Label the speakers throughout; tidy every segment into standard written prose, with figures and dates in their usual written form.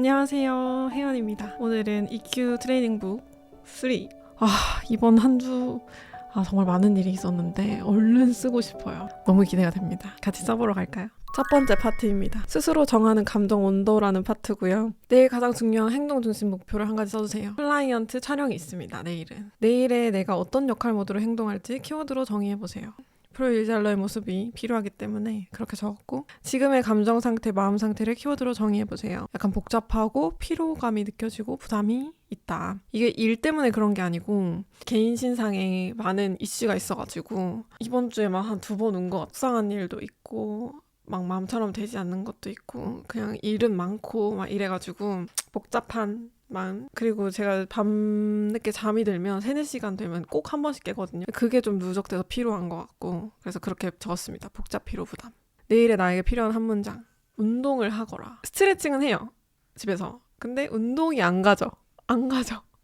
Speaker 1: 안녕하세요, 혜연입니다. 오늘은 EQ 트레이닝북 3. 이번 한 주 정말 많은 일이 있었는데 얼른 쓰고 싶어요. 너무 기대가 됩니다. 같이 써보러 갈까요? 첫 번째 파트입니다. 스스로 정하는 감정 온도라는 파트고요. 내일 가장 중요한 행동 중심 목표를 한 가지 써주세요. 클라이언트 촬영이 있습니다. 내일에 내가 어떤 역할 모드로 행동할지 키워드로 정의해보세요. 프로 일잘러의 모습이 필요하기 때문에 그렇게 적었고, 지금의 감정 상태, 마음 상태를 키워드로 정의해보세요. 약간 복잡하고 피로감이 느껴지고 부담이 있다. 이게 일 때문에 그런 게 아니고 개인 신상에 많은 이슈가 있어가지고 이번 주에만 한 2번 운 것 같아. 속상한 일도 있고 막 마음처럼 되지 않는 것도 있고 그냥 일은 많고 막 이래가지고 복잡한 마음. 그리고 제가 밤늦게 잠이 들면 3-4시간 되면 꼭 한 번씩 깨거든요. 그게 좀 누적돼서 피로한 것 같고, 그래서 그렇게 적었습니다. 복잡 피로 부담. 내일에 나에게 필요한 한 문장. 운동을 하거라. 스트레칭은 해요, 집에서. 근데 운동이 안 가죠.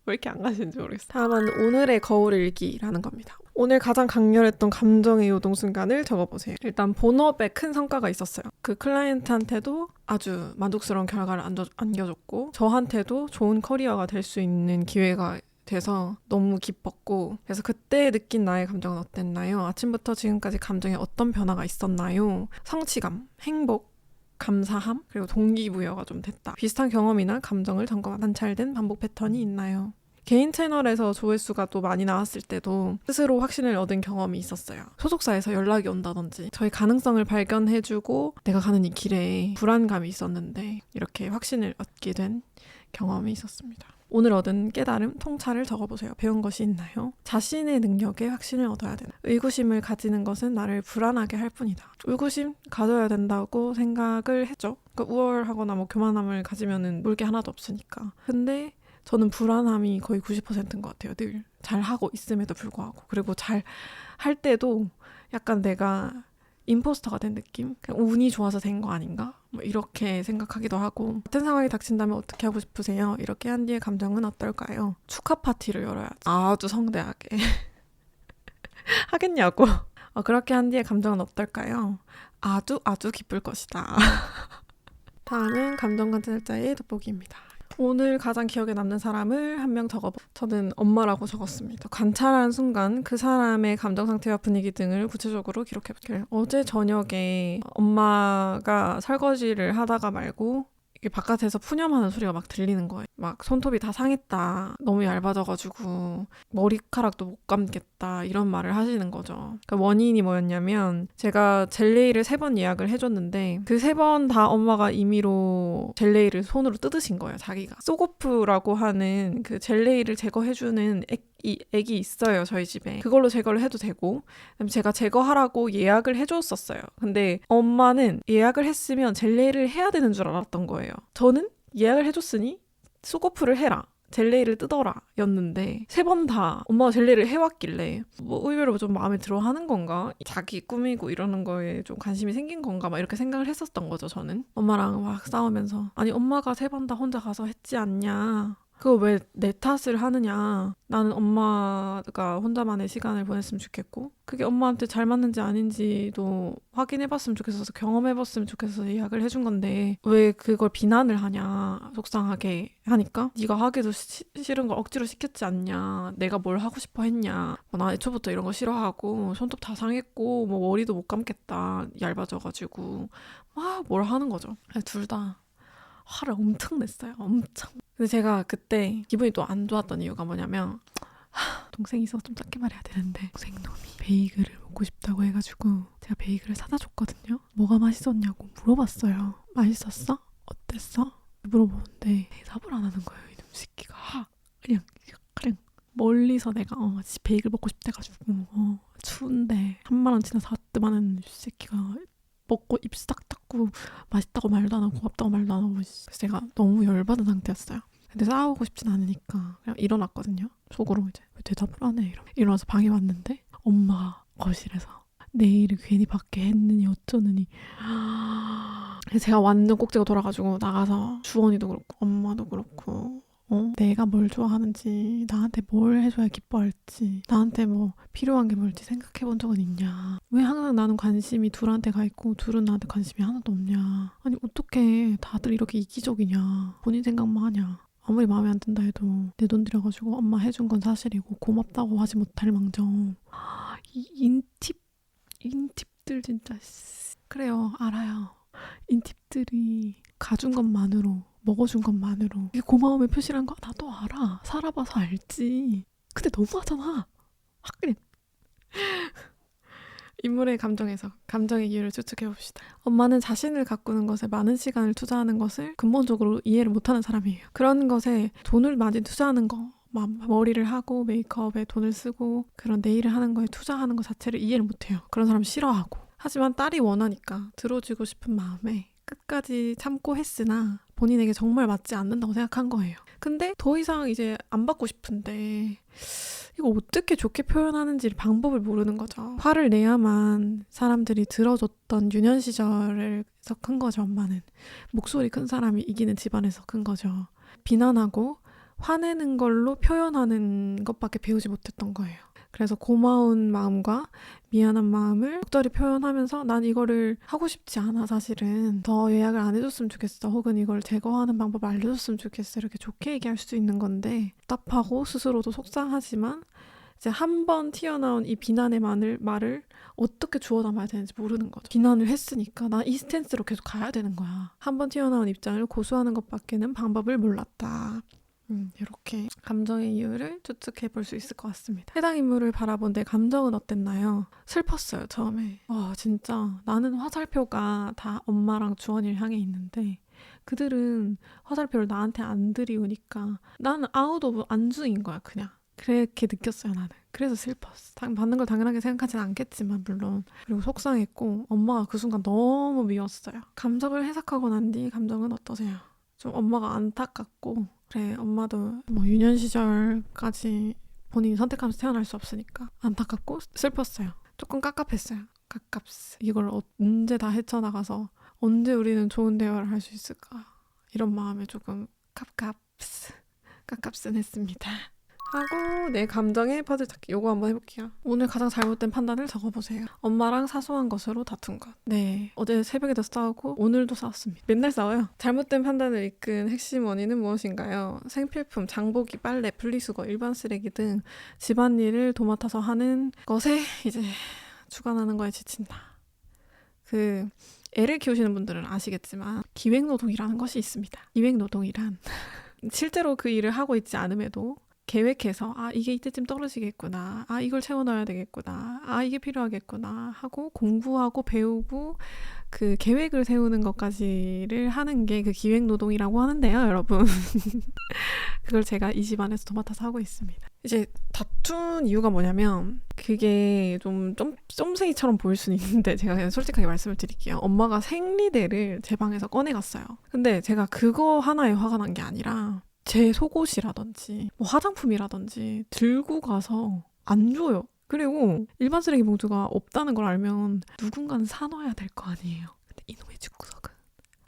Speaker 1: 왜 이렇게 안 가시는지 모르겠어요. 다음은 오늘의 거울 일기라는 겁니다. 오늘 가장 강렬했던 감정의 요동 순간을 적어보세요. 일단 본업에 큰 성과가 있었어요. 그 클라이언트한테도 아주 만족스러운 결과를 안겨줬고, 저한테도 좋은 커리어가 될 수 있는 기회가 돼서 너무 기뻤고, 그래서 그때 느낀 나의 감정은 어땠나요? 아침부터 지금까지 감정에 어떤 변화가 있었나요? 성취감, 행복, 감사함, 그리고 동기부여가 좀 됐다. 비슷한 경험이나 감정을 점검한 관찰된 반복 패턴이 있나요? 개인 채널에서 조회수가 또 많이 나왔을 때도 스스로 확신을 얻은 경험이 있었어요. 소속사에서 연락이 온다든지 저희 가능성을 발견해주고 내가 가는 이 길에 불안감이 있었는데 이렇게 확신을 얻게 된 경험이 있었습니다. 오늘 얻은 깨달음, 통찰을 적어보세요. 배운 것이 있나요? 자신의 능력에 확신을 얻어야 된다. 의구심을 가지는 것은 나를 불안하게 할 뿐이다. 의구심 가져야 된다고 생각을 했죠. 그러니까 우월하거나 교만함을 가지면은 놀 게 하나도 없으니까. 근데 저는 불안함이 거의 90%인 것 같아요. 늘 잘하고 있음에도 불구하고. 그리고 잘 할 때도 약간 내가 임포스터가 된 느낌? 그냥 운이 좋아서 된 거 아닌가? 이렇게 생각하기도 하고. 같은 상황이 닥친다면 어떻게 하고 싶으세요? 이렇게 한 뒤의 감정은 어떨까요? 축하 파티를 열어야지. 아주 성대하게. 하겠냐고. 그렇게 한 뒤의 감정은 어떨까요? 아주 기쁠 것이다. 다음은 감정 관찰자의 돋보기입니다. 오늘 가장 기억에 남는 사람을 한 명 적어보. 저는 엄마라고 적었습니다. 관찰하는 순간 그 사람의 감정 상태와 분위기 등을 구체적으로 기록해볼게요. 어제 저녁에 엄마가 설거지를 하다가 말고 이게 바깥에서 푸념하는 소리가 막 들리는 거예요. 막 손톱이 다 상했다. 너무 얇아져가지고 머리카락도 못 감겠다. 이런 말을 하시는 거죠. 그러니까 원인이 뭐였냐면 제가 젤네일을 3번 예약을 해줬는데 그 3번 다 엄마가 임의로 젤네일을 손으로 뜯으신 거예요. 자기가. 소고프라고 하는 그 젤네일을 제거해주는 액이 있어요, 저희 집에. 그걸로 제거를 해도 되고, 제가 제거하라고 예약을 해줬었어요. 근데 엄마는 예약을 했으면 젤네일을 해야 되는 줄 알았던 거예요. 저는 예약을 해줬으니 소고프를 해라, 젤네일을 뜯어라 였는데 3번 다 엄마가 젤네일을 해왔길래 의외로 좀 마음에 들어 하는 건가? 자기 꾸미고 이러는 거에 좀 관심이 생긴 건가? 막 이렇게 생각을 했었던 거죠, 저는. 엄마랑 막 싸우면서 아니 엄마가 3번 다 혼자 가서 했지 않냐, 그거 왜 내 탓을 하느냐. 나는 엄마가 혼자만의 시간을 보냈으면 좋겠고 그게 엄마한테 잘 맞는지 아닌지도 확인해봤으면 좋겠어서, 경험해봤으면 좋겠어서 예약을 해준 건데 왜 그걸 비난을 하냐, 속상하게 하니까. 네가 하기도 싫은 걸 억지로 시켰지 않냐, 내가 뭘 하고 싶어 했냐, 나 애초부터 이런 거 싫어하고 손톱 다 상했고 머리도 못 감겠다, 얇아져가지고 막 뭘 하는 거죠. 둘 다 화를 엄청 냈어요. 엄청. 근데 제가 그때 기분이 또 안 좋았던 이유가 뭐냐면 동생이 있어서 좀 작게 말해야 되는데 동생 놈이 베이글을 먹고 싶다고 해가지고 제가 베이글을 사다 줬거든요. 뭐가 맛있었냐고 물어봤어요. 맛있었어? 어땠어? 물어보는데 대답을 안 하는 거예요. 이놈 새끼가. 그냥 멀리서 내가 베이글 먹고 싶대가지고 추운데 3만 원치나 사왔더만은 이 새끼가 먹고 입 싹 닫고 맛있다고 말도 안 하고 고맙다고 말도 안 하고. 그래서 제가 너무 열받은 상태였어요. 근데 싸우고 싶진 않으니까 그냥 일어났거든요. 속으로 이제 왜 대답을 안 해? 일어나서 방에 왔는데 엄마가 거실에서 내일을 괜히 밖에 했느니 어쩌느니. 제가 완전 꼭지가 돌아가지고 나가서 주원이도 그렇고 엄마도 그렇고 내가 뭘 좋아하는지, 나한테 뭘 해줘야 기뻐할지, 나한테 뭐 필요한 게 뭘지 생각해 본 적은 있냐. 왜 항상 나는 관심이 둘한테 가 있고 둘은 나한테 관심이 하나도 없냐. 아니 어떻게 다들 이렇게 이기적이냐. 본인 생각만 하냐. 아무리 마음에 안 든다 해도 내 돈 들여가지고 엄마 해준 건 사실이고 고맙다고 하지 못할 망정. 이 인팁들 진짜. 그래요, 알아요. 인팁들이 가준 것만으로, 먹어준 것만으로 이게 고마움의 표시란 거 나도 알아. 살아봐서 알지. 근데 너무하잖아. 하긴. 인물의 감정에서 감정의 이유를 추측해봅시다. 엄마는 자신을 가꾸는 것에 많은 시간을 투자하는 것을 근본적으로 이해를 못하는 사람이에요. 그런 것에 돈을 많이 투자하는 거, 머리를 하고 메이크업에 돈을 쓰고 그런 네일을 하는 거에 투자하는 것 자체를 이해를 못해요. 그런 사람 싫어하고. 하지만 딸이 원하니까 들어주고 싶은 마음에 끝까지 참고 했으나 본인에게 정말 맞지 않는다고 생각한 거예요. 근데 더 이상 이제 안 받고 싶은데 이거 어떻게 좋게 표현하는지 방법을 모르는 거죠. 화를 내야만 사람들이 들어줬던 유년 시절에서 큰 거죠. 엄마는 목소리 큰 사람이 이기는 집안에서 큰 거죠. 비난하고 화내는 걸로 표현하는 것밖에 배우지 못했던 거예요. 그래서 고마운 마음과 미안한 마음을 적절히 표현하면서 난 이거를 하고 싶지 않아. 사실은 더 예약을 안 해줬으면 좋겠어. 혹은 이걸 제거하는 방법을 알려줬으면 좋겠어. 이렇게 좋게 얘기할 수도 있는 건데 답답하고 스스로도 속상하지만 이제 한 번 튀어나온 이 비난의 말을 어떻게 주워 담아야 되는지 모르는 거죠. 비난을 했으니까 나 이 스탠스로 계속 가야 되는 거야. 한 번 튀어나온 입장을 고수하는 것밖에는 방법을 몰랐다. 이렇게 감정의 이유를 추측해 볼 수 있을 것 같습니다. 해당 인물을 바라본 내 감정은 어땠나요? 슬펐어요, 처음에. 진짜 나는 화살표가 다 엄마랑 주원이를 향해 있는데 그들은 화살표를 나한테 안 들이우니까 나는 아웃 오브 안주인 거야, 그냥. 그렇게 느꼈어요, 나는. 그래서 슬펐어. 받는 걸 당연하게 생각하진 않겠지만 물론. 그리고 속상했고 엄마가 그 순간 너무 미웠어요. 감정을 해석하고 난 뒤 감정은 어떠세요? 좀 엄마가 안타깝고 그래, 엄마도 뭐 유년 시절까지 본인이 선택하면서 태어날 수 없으니까 안타깝고 슬펐어요. 조금 깝깝했어요. 이걸 언제 다 헤쳐나가서 언제 우리는 좋은 대화를 할 수 있을까, 이런 마음에 조금 깝깝슨했습니다. 하고 내 감정의 퍼즐 찾기, 요거 한번 해볼게요. 오늘 가장 잘못된 판단을 적어보세요. 엄마랑 사소한 것으로 다툰 것. 네, 어제 새벽에도 싸우고 오늘도 싸웠습니다. 맨날 싸워요. 잘못된 판단을 이끈 핵심 원인은 무엇인가요? 생필품, 장보기, 빨래, 분리수거, 일반 쓰레기 등 집안일을 도맡아서 하는 것에 이제 주관하는 거에 지친다. 애를 키우시는 분들은 아시겠지만 기획노동이라는 것이 있습니다. 기획노동이란 실제로 그 일을 하고 있지 않음에도 계획해서 이게 이때쯤 떨어지겠구나, 이걸 채워넣어야 되겠구나, 이게 필요하겠구나 하고 공부하고 배우고 그 계획을 세우는 것까지를 하는 게 그 기획노동이라고 하는데요, 여러분. 그걸 제가 이 집안에서 도맡아서 하고 있습니다. 이제 다툰 이유가 뭐냐면 그게 좀 쫌생이처럼 보일 수는 있는데 제가 그냥 솔직하게 말씀을 드릴게요. 엄마가 생리대를 제 방에서 꺼내갔어요. 근데 제가 그거 하나에 화가 난 게 아니라 제 속옷이라든지 뭐 화장품이라든지 들고 가서 안 줘요. 그리고 일반 쓰레기 봉투가 없다는 걸 알면 누군가는 사놔야 될 거 아니에요. 근데 이놈의 집구석은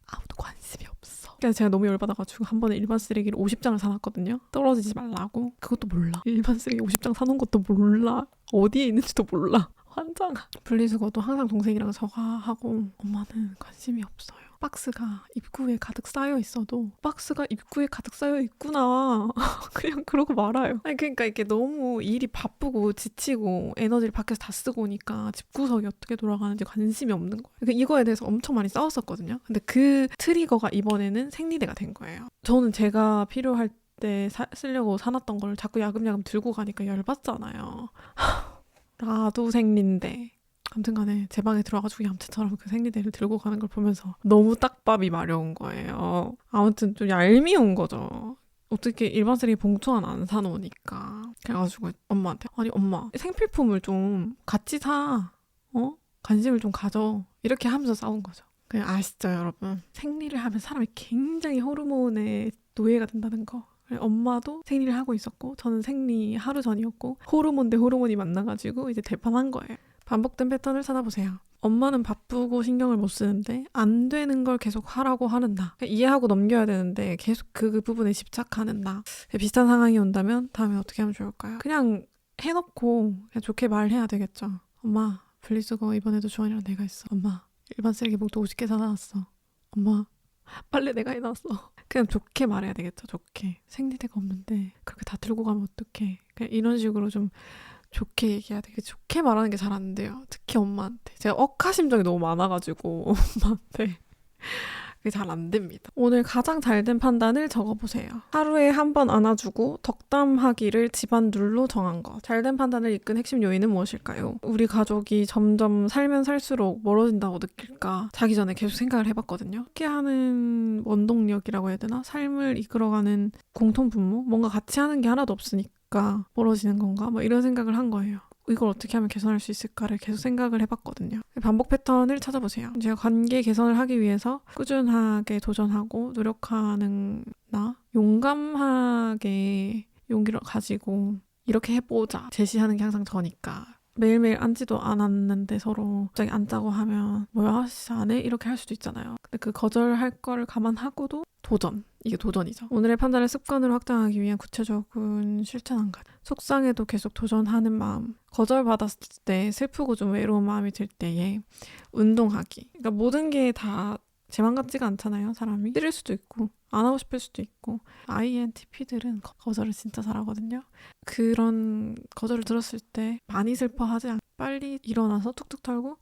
Speaker 1: 아무도 관심이 없어. 그래서 제가 너무 열받아가지고 한 번에 일반 쓰레기를 50장을 사놨거든요. 떨어지지 말라고. 그것도 몰라. 일반 쓰레기 50장 사놓은 것도 몰라. 어디에 있는지도 몰라. 환장아. 분리수거도 항상 동생이랑 저가 하고 엄마는 관심이 없어요. 박스가 입구에 가득 쌓여 있어도 박스가 입구에 가득 쌓여 있구나 그냥 그러고 말아요. 그러니까 이게 너무 일이 바쁘고 지치고 에너지를 밖에서 다 쓰고 오니까 집구석이 어떻게 돌아가는지 관심이 없는 거예요. 그러니까 이거에 대해서 엄청 많이 싸웠었거든요. 근데 그 트리거가 이번에는 생리대가 된 거예요. 저는 제가 필요할 때 쓰려고 사놨던 걸 자꾸 야금야금 들고 가니까 열받잖아요. 나도 생리인데. 아무튼 간에 제 방에 들어와가지고 얌체처럼 그 생리대를 들고 가는 걸 보면서 너무 딱밥이 마려운 거예요. 아무튼 좀 얄미운 거죠. 어떻게 일반 쓰레기 봉투 하나 안 사놓으니까. 그래가지고 엄마한테 엄마 생필품을 좀 같이 사. 관심을 좀 가져. 이렇게 하면서 싸운 거죠. 그냥 아시죠, 여러분? 생리를 하면 사람이 굉장히 호르몬에 노예가 된다는 거. 엄마도 생리를 하고 있었고 저는 생리 하루 전이었고 호르몬 대 호르몬이 만나가지고 이제 대판한 거예요. 반복된 패턴을 찾아보세요. 엄마는 바쁘고 신경을 못 쓰는데 안 되는 걸 계속 하라고 하는 나. 이해하고 넘겨야 되는데 계속 그 부분에 집착하는 나. 비슷한 상황이 온다면 다음에 어떻게 하면 좋을까요? 그냥 해놓고 그냥 좋게 말해야 되겠죠. 엄마 분리수거 이번에도 주원이랑 내가 했어. 엄마 일반 쓰레기 봉투 50개 사놨어. 엄마 빨래 내가 해놨어. 그냥 좋게 말해야 되겠죠. 좋게. 생리대가 없는데 그렇게 다 들고 가면 어떡해. 그냥 이런 식으로 좀 좋게 얘기해야 돼. 좋게 말하는 게 잘 안 돼요. 특히 엄마한테. 제가 억하심정이 너무 많아가지고 엄마한테 그게 잘 안 됩니다. 오늘 가장 잘된 판단을 적어보세요. 하루에 한 번 안아주고 덕담하기를 집안 룰로 정한 것. 잘된 판단을 이끈 핵심 요인은 무엇일까요? 우리 가족이 점점 살면 살수록 멀어진다고 느낄까? 자기 전에 계속 생각을 해봤거든요. 함께 하는 원동력이라고 해야 되나? 삶을 이끌어가는 공통분모? 뭔가 같이 하는 게 하나도 없으니까 멀어지는 건가? 뭐 이런 생각을 한 거예요. 이걸 어떻게 하면 개선할 수 있을까를 계속 생각을 해봤거든요. 반복 패턴을 찾아보세요. 제가 관계 개선을 하기 위해서 꾸준하게 도전하고 노력하는 나, 용감하게 용기를 가지고 이렇게 해보자 제시하는 게 항상 저니까. 매일매일 앉지도 않았는데 서로 갑자기 앉자고 하면 뭐야 진짜 안 해? 이렇게 할 수도 있잖아요. 근데 그 거절할 거를 감안하고도 도전. 이게 도전이죠. 오늘의 판단을 습관으로 확장하기 위한 구체적인 실천한 것. 속상해도 계속 도전하는 마음. 거절받았을 때 슬프고 좀 외로운 마음이 들 때에 운동하기. 그러니까 모든 게 다 제 맘 같지가 않잖아요. 사람이. 싫을 수도 있고 안 하고 싶을 수도 있고. INTP들은 거절을 진짜 잘하거든요. 그런 거절을 들었을 때 많이 슬퍼하지 않고 빨리 일어나서 툭툭 털고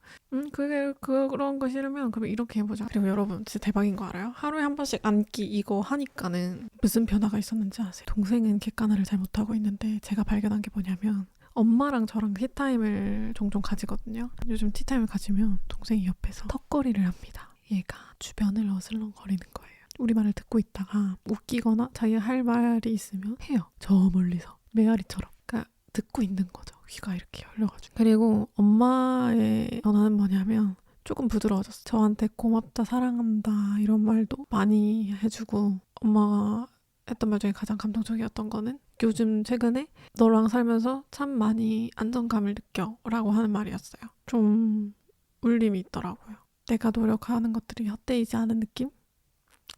Speaker 1: 그런 거 싫으면 그럼 이렇게 해보자. 그리고 여러분 진짜 대박인 거 알아요? 하루에 한 번씩 앉기 이거 하니까는 무슨 변화가 있었는지 아세요? 동생은 객관화를 잘 못하고 있는데 제가 발견한 게 뭐냐면 엄마랑 저랑 티타임을 종종 가지거든요. 요즘 티타임을 가지면 동생이 옆에서 턱걸이를 합니다. 얘가 주변을 어슬렁거리는 거예요. 우리 말을 듣고 있다가 웃기거나 자기가 할 말이 있으면 해요. 저 멀리서 메아리처럼. 그러니까 듣고 있는 거죠. 귀가 이렇게 열려가지고. 그리고 엄마의 변화는 뭐냐면 조금 부드러워졌어. 저한테 고맙다, 사랑한다 이런 말도 많이 해주고 엄마가 했던 말 중에 가장 감동적이었던 거는 요즘 최근에 너랑 살면서 참 많이 안정감을 느껴 라고 하는 말이었어요. 좀 울림이 있더라고요. 내가 노력하는 것들이 헛되이지 않은 느낌?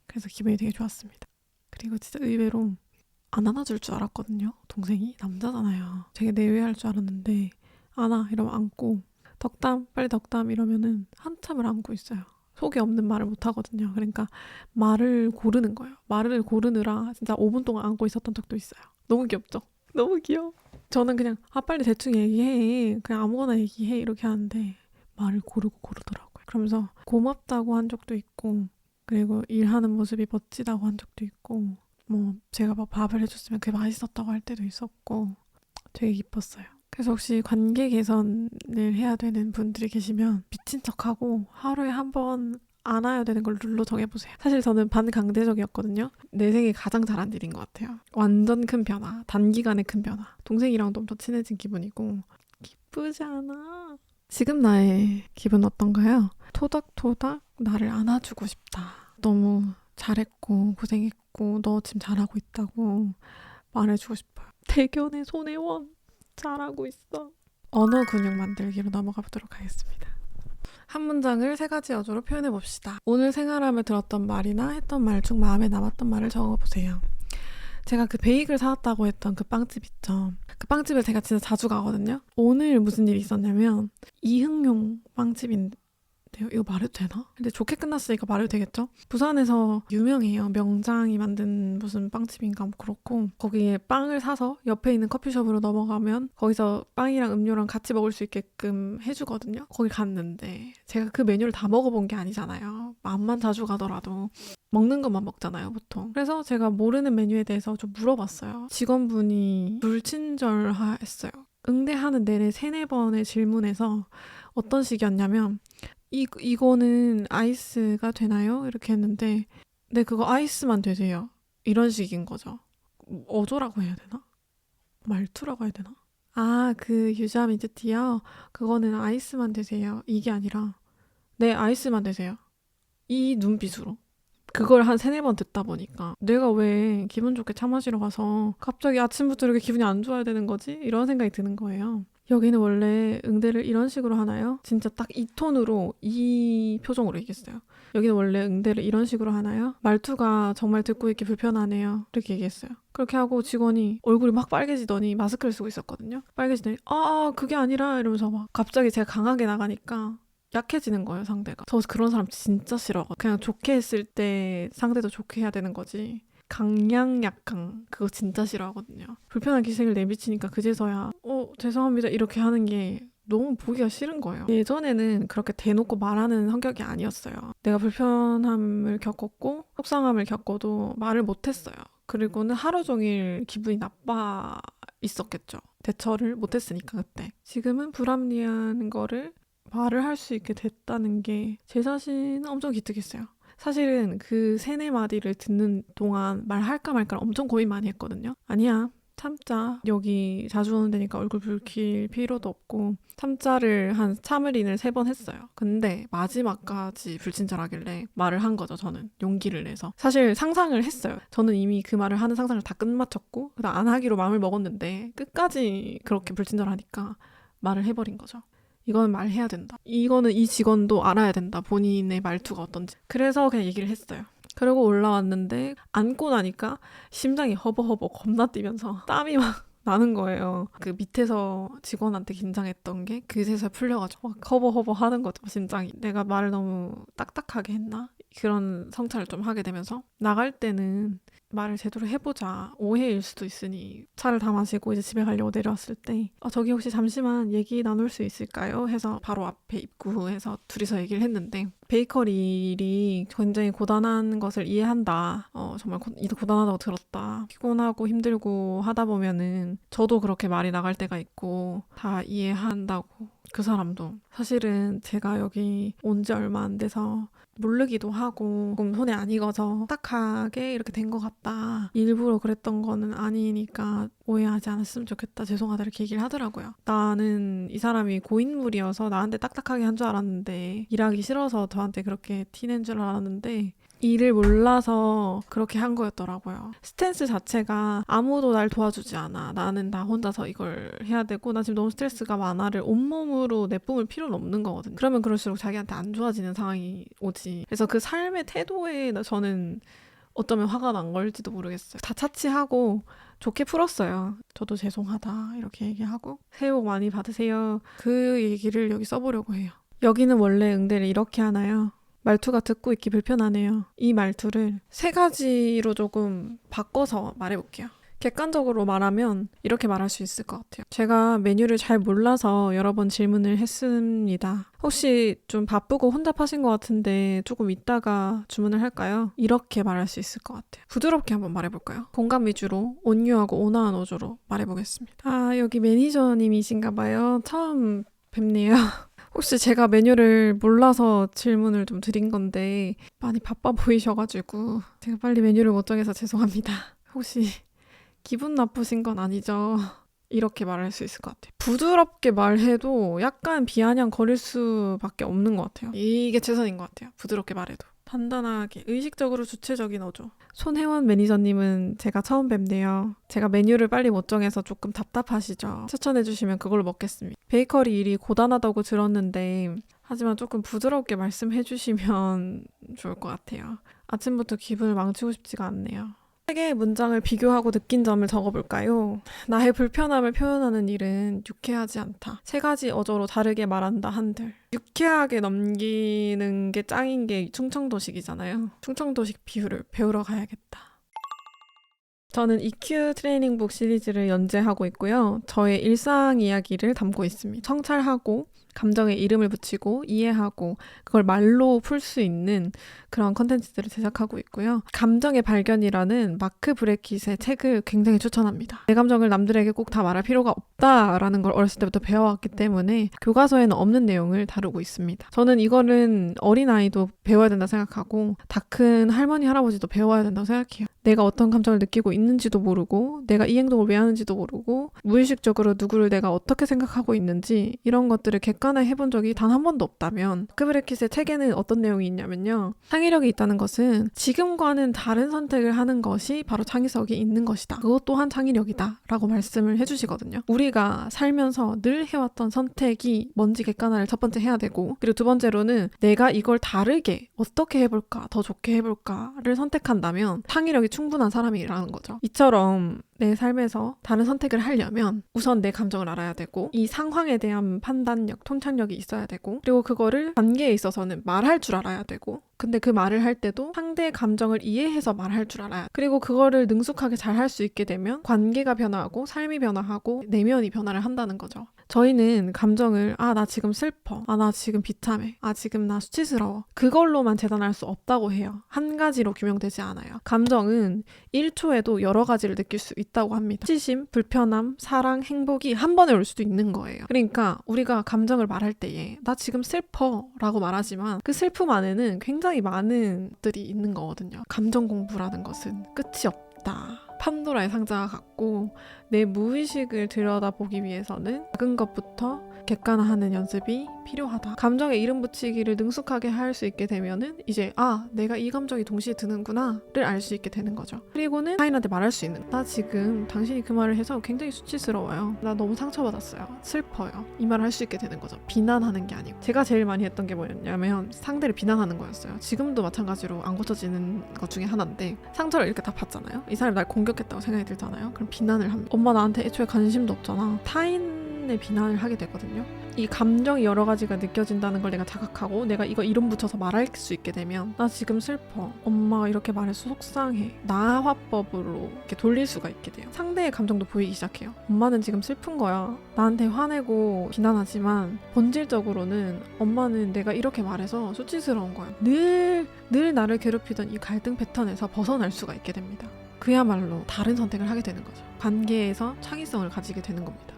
Speaker 1: 그래서 기분이 되게 좋았습니다. 그리고 진짜 의외로 안 안아줄 줄 알았거든요. 동생이 남자잖아요. 되게 내외할 줄 알았는데 안아 이러면 안고 덕담 빨리 덕담 이러면은 한참을 안고 있어요. 속에 없는 말을 못 하거든요. 그러니까 말을 고르는 거예요. 말을 고르느라 진짜 5분 동안 안고 있었던 적도 있어요. 너무 귀엽죠? 너무 귀여워. 저는 그냥 빨리 대충 얘기해. 그냥 아무거나 얘기해 이렇게 하는데 말을 고르더라고요. 그러면서 고맙다고 한 적도 있고 그리고 일하는 모습이 멋지다고 한 적도 있고 뭐 제가 막 밥을 해줬으면 그게 맛있었다고 할 때도 있었고 되게 기뻤어요. 그래서 혹시 관계 개선을 해야 되는 분들이 계시면 미친 척하고 하루에 한 번 안아야 되는 걸 룰로 정해보세요. 사실 저는 반강제적이었거든요. 내 생에 가장 잘한 일인 것 같아요. 완전 큰 변화, 단기간에 큰 변화. 동생이랑도 엄청 친해진 기분이고 기쁘지 않아? 지금 나의 기분 어떤가요? 토닥토닥 나를 안아주고 싶다. 너무 잘했고 고생했고 너 지금 잘하고 있다고 말해주고 싶어요. 대견의 손혜원 잘하고 있어. 언어 근육 만들기로 넘어가 보도록 하겠습니다. 한 문장을 3가지 어조로 표현해 봅시다. 오늘 생활하며 들었던 말이나 했던 말 중 마음에 남았던 말을 적어보세요. 제가 그 베이글 사왔다고 했던 그 빵집 있죠. 그 빵집을 제가 진짜 자주 가거든요. 오늘 무슨 일이 있었냐면 이흥용 빵집인데요. 이거 말해도 되나? 근데 좋게 끝났으니까 말해도 되겠죠? 부산에서 유명해요. 명장이 만든 무슨 빵집인가 뭐 그렇고 거기에 빵을 사서 옆에 있는 커피숍으로 넘어가면 거기서 빵이랑 음료랑 같이 먹을 수 있게끔 해주거든요. 거기 갔는데 제가 그 메뉴를 다 먹어본 게 아니잖아요. 맘만 자주 가더라도 먹는 것만 먹잖아요, 보통. 그래서 제가 모르는 메뉴에 대해서 좀 물어봤어요. 직원분이 불친절했어요. 응대하는 내내 3-4번의 질문에서 어떤 식이었냐면 이거는 아이스가 되나요? 이렇게 했는데 네, 그거 아이스만 되세요. 이런 식인 거죠. 어조라고 해야 되나? 말투라고 해야 되나? 그 유자 밀크티요? 그거는 아이스만 되세요. 이게 아니라 네, 아이스만 되세요. 이 눈빛으로. 그걸 한 3-4번 듣다 보니까 내가 왜 기분 좋게 차 마시러 가서 갑자기 아침부터 이렇게 기분이 안 좋아야 되는 거지? 이런 생각이 드는 거예요. 여기는 원래 응대를 이런 식으로 하나요? 진짜 딱 이 톤으로 이 표정으로 얘기했어요. 여기는 원래 응대를 이런 식으로 하나요? 말투가 정말 듣고 있기 불편하네요. 이렇게 얘기했어요. 그렇게 하고 직원이 얼굴이 막 빨개지더니 마스크를 쓰고 있었거든요. 빨개지더니 그게 아니라 이러면서 막 갑자기 제가 강하게 나가니까 약해지는 거예요, 상대가. 저 그런 사람 진짜 싫어. 그냥 좋게 했을 때 상대도 좋게 해야 되는 거지. 강약 약강 그거 진짜 싫어하거든요. 불편한 기색을 내비치니까 그제서야 죄송합니다 이렇게 하는 게 너무 보기가 싫은 거예요. 예전에는 그렇게 대놓고 말하는 성격이 아니었어요. 내가 불편함을 겪었고 속상함을 겪어도 말을 못했어요. 그리고는 하루 종일 기분이 나빠 있었겠죠. 대처를 못했으니까 그때. 지금은 불합리한 거를 말을 할 수 있게 됐다는 게 제 자신은 엄청 기특했어요. 사실은 그 세네 마디를 듣는 동안 말할까 말까 엄청 고민 많이 했거든요. 아니야, 참자. 여기 자주 오는 데니까 얼굴 붉힐 필요도 없고 참자를 한 참을인을 3번 했어요. 근데 마지막까지 불친절하길래 말을 한 거죠. 저는 용기를 내서. 사실 상상을 했어요. 저는 이미 그 말을 하는 상상을 다 끝마쳤고 그다음 안 하기로 마음을 먹었는데 끝까지 그렇게 불친절하니까 말을 해버린 거죠. 이건 말해야 된다. 이거는 이 직원도 알아야 된다. 본인의 말투가 어떤지. 그래서 그냥 얘기를 했어요. 그리고 올라왔는데 앉고 나니까 심장이 허버허버 겁나 뛰면서 땀이 막 나는 거예요. 그 밑에서 직원한테 긴장했던 게 그새서 풀려가지고 막 허버허버 하는 거죠. 심장이. 내가 말을 너무 딱딱하게 했나? 그런 성찰을 좀 하게 되면서 나갈 때는 말을 제대로 해보자. 오해일 수도 있으니 차를 다 마시고 이제 집에 가려고 내려왔을 때 저기 혹시 잠시만 얘기 나눌 수 있을까요? 해서 바로 앞에 입구에서 둘이서 얘기를 했는데 베이커리 일이 굉장히 고단한 것을 이해한다. 정말 일도 고단하다고 들었다. 피곤하고 힘들고 하다 보면은 저도 그렇게 말이 나갈 때가 있고 다 이해한다고. 그 사람도 사실은 제가 여기 온 지 얼마 안 돼서 모르기도 하고 조금 손에 안 익어서 딱하게 이렇게 된 것 같다. 일부러 그랬던 거는 아니니까 오해하지 않았으면 좋겠다. 죄송하다 이렇게 얘기를 하더라고요. 나는 이 사람이 고인물이어서 나한테 딱딱하게 한 줄 알았는데 일하기 싫어서 저한테 그렇게 티낸 줄 알았는데 일을 몰라서 그렇게 한 거였더라고요. 스탠스 자체가 아무도 날 도와주지 않아. 나는 나 혼자서 이걸 해야 되고 나 지금 너무 스트레스가 많아를 온몸으로 내뿜을 필요는 없는 거거든요. 그러면 그럴수록 자기한테 안 좋아지는 상황이 오지. 그래서 그 삶의 태도에 저는 어쩌면 화가 난 걸지도 모르겠어요. 다 차치하고 좋게 풀었어요. 저도 죄송하다 이렇게 얘기하고 새해 복 많이 받으세요. 그 얘기를 여기 써보려고 해요. 여기는 원래 응대를 이렇게 하나요? 말투가 듣고 있기 불편하네요. 이 말투를 3가지로 조금 바꿔서 말해볼게요. 객관적으로 말하면 이렇게 말할 수 있을 것 같아요. 제가 메뉴를 잘 몰라서 여러 번 질문을 했습니다. 혹시 좀 바쁘고 혼잡하신 것 같은데 조금 이따가 주문을 할까요? 이렇게 말할 수 있을 것 같아요. 부드럽게 한번 말해볼까요? 공감 위주로 온유하고 온화한 어조로 말해보겠습니다. 여기 매니저님이신가 봐요. 처음 뵙네요. 혹시 제가 메뉴를 몰라서 질문을 좀 드린 건데 많이 바빠 보이셔가지고 제가 빨리 메뉴를 못 정해서 죄송합니다. 혹시 기분 나쁘신 건 아니죠? 이렇게 말할 수 있을 것 같아요. 부드럽게 말해도 약간 비아냥 거릴 수밖에 없는 것 같아요. 이게 최선인 것 같아요. 부드럽게 말해도. 단단하게 의식적으로 주체적인 어조. 손혜원 매니저님은 제가 처음 뵙네요. 제가 메뉴를 빨리 못 정해서 조금 답답하시죠? 추천해 주시면 그걸로 먹겠습니다. 베이커리 일이 고단하다고 들었는데 하지만 조금 부드럽게 말씀해 주시면 좋을 것 같아요. 아침부터 기분을 망치고 싶지가 않네요. 3개의 문장을 비교하고 느낀 점을 적어볼까요? 나의 불편함을 표현하는 일은 유쾌하지 않다. 3가지 어조로 다르게 말한다 한들. 유쾌하게 넘기는 게 짱인 게 충청도식이잖아요. 충청도식 비유를 배우러 가야겠다. 저는 EQ 트레이닝북 시리즈를 연재하고 있고요. 저의 일상 이야기를 담고 있습니다. 성찰하고 감정에 이름을 붙이고 이해하고 그걸 말로 풀 수 있는 그런 컨텐츠들을 제작하고 있고요. 감정의 발견이라는 마크 브레킷의 책을 굉장히 추천합니다. 내 감정을 남들에게 꼭 다 말할 필요가 없다라는 걸 어렸을 때부터 배워왔기 때문에 교과서에는 없는 내용을 다루고 있습니다. 저는 이거는 어린아이도 배워야 된다 생각하고 다 큰 할머니, 할아버지도 배워야 된다고 생각해요. 내가 어떤 감정을 느끼고 있는지도 모르고 내가 이 행동을 왜 하는지도 모르고 무의식적으로 누구를 내가 어떻게 생각하고 있는지 이런 것들을 객관화 해본 적이 단 한 번도 없다면 마크 브레킷의 책에는 어떤 내용이 있냐면요. 창의력이 있다는 것은 지금과는 다른 선택을 하는 것이 바로 창의성이 있는 것이다. 그것 또한 창의력이다 라고 말씀을 해주시거든요. 우리가 살면서 늘 해왔던 선택이 뭔지 객관화를 첫 번째 해야 되고, 그리고 두 번째로는 내가 이걸 다르게 어떻게 해볼까, 더 좋게 해볼까를 선택한다면 창의력이 충분한 사람이라는 거죠. 이처럼 내 삶에서 다른 선택을 하려면 우선 내 감정을 알아야 되고, 이 상황에 대한 판단력, 통찰력이 있어야 되고, 그리고 그거를 관계에 있어서는 말할 줄 알아야 되고, 근데 그 말을 할 때도 상대의 감정을 이해해서 말할 줄 알아야 돼. 그리고 그거를 능숙하게 잘 할 수 있게 되면 관계가 변화하고 삶이 변화하고 내면이 변화를 한다는 거죠. 저희는 감정을 나 지금 슬퍼, 나 지금 비참해, 지금 나 수치스러워, 그걸로만 재단할 수 없다고 해요. 한 가지로 규명되지 않아요. 감정은 1초에도 여러 가지를 느낄 수 있다고 합니다. 수치심, 불편함, 사랑, 행복이 한 번에 올 수도 있는 거예요. 그러니까 우리가 감정을 말할 때에 나 지금 슬퍼 라고 말하지만 그 슬픔 안에는 굉장히 많은 것들이 있는 거거든요. 감정 공부라는 것은 끝이 없다. 판도라의 상자와 같고, 내 무의식을 들여다보기 위해서는 작은 것부터 객관화하는 연습이 필요하다. 감정에 이름 붙이기를 능숙하게 할 수 있게 되면은 이제 내가 이 감정이 동시에 드는구나를 알 수 있게 되는 거죠. 그리고는 타인한테 말할 수 있는, 나 지금 당신이 그 말을 해서 굉장히 수치스러워요, 나 너무 상처받았어요, 슬퍼요, 이 말을 할 수 있게 되는 거죠. 비난하는 게 아니고. 제가 제일 많이 했던 게 뭐였냐면 상대를 비난하는 거였어요. 지금도 마찬가지로 안 고쳐지는 것 중에 하나인데, 상처를 이렇게 다 받잖아요. 이 사람이 날 공격했다고 생각이 들잖아요. 그럼 비난을 합니다. 엄마 나한테 애초에 관심도 없잖아. 타인의 비난을 하게 되거든요. 이 감정이 여러 가지가 느껴진다는 걸 내가 자각하고 내가 이거 이름 붙여서 말할 수 있게 되면, 나 지금 슬퍼, 엄마가 이렇게 말해서 속상해, 나 화법으로 이렇게 돌릴 수가 있게 돼요. 상대의 감정도 보이기 시작해요. 엄마는 지금 슬픈 거야, 나한테 화내고 비난하지만 본질적으로는 엄마는 내가 이렇게 말해서 수치스러운 거야. 늘 나를 괴롭히던 이 갈등 패턴에서 벗어날 수가 있게 됩니다. 그야말로 다른 선택을 하게 되는 거죠. 관계에서 창의성을 가지게 되는 겁니다.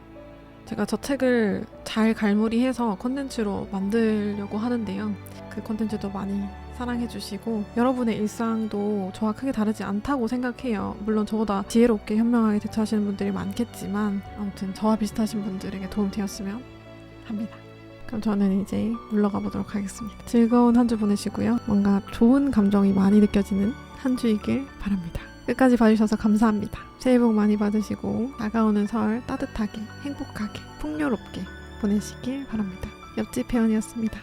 Speaker 1: 제가 저 책을 잘 갈무리해서 콘텐츠로 만들려고 하는데요. 그 콘텐츠도 많이 사랑해주시고, 여러분의 일상도 저와 크게 다르지 않다고 생각해요. 물론 저보다 지혜롭게 현명하게 대처하시는 분들이 많겠지만, 아무튼 저와 비슷하신 분들에게 도움되었으면 합니다. 그럼 저는 이제 물러가 보도록 하겠습니다. 즐거운 한 주 보내시고요. 뭔가 좋은 감정이 많이 느껴지는 한 주이길 바랍니다. 끝까지 봐주셔서 감사합니다. 새해 복 많이 받으시고 다가오는 설 따뜻하게, 행복하게, 풍요롭게 보내시길 바랍니다. 옆집 혜원이었습니다.